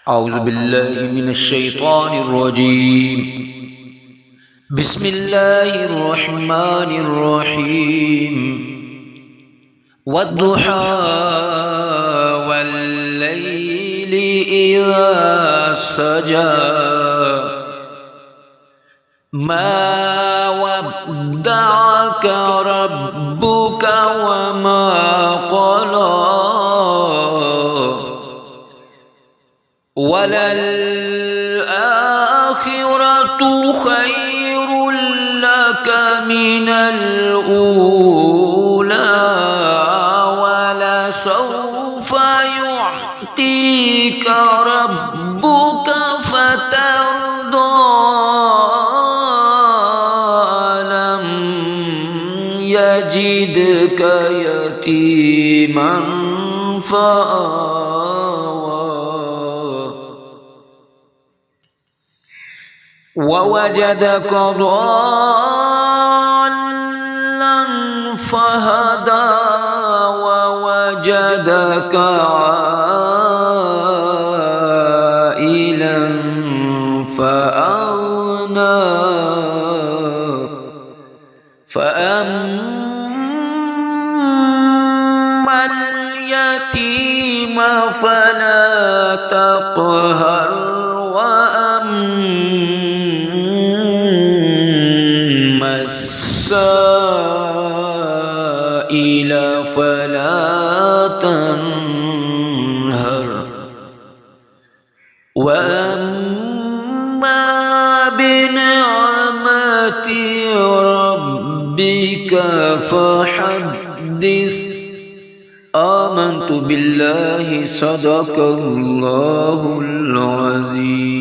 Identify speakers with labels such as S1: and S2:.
S1: أعوذ بالله من الشيطان الرجيم. بسم الله الرحمن الرحيم. والضحى والليل إذا سجى ما ودعك ربك وما قلى وللآخرة خير لك من الأولى ولسوف يعطيك ربك فترضى ألم يجدك يتيما فآوى ووجدك ضالا فهدى ووجدك عائلا فأغنى فأما اليتيم فلا تقهر وأما السائل فلا تنهر وأما بنعمة ربك فحدث. آمنت بالله صدق الله العظيم.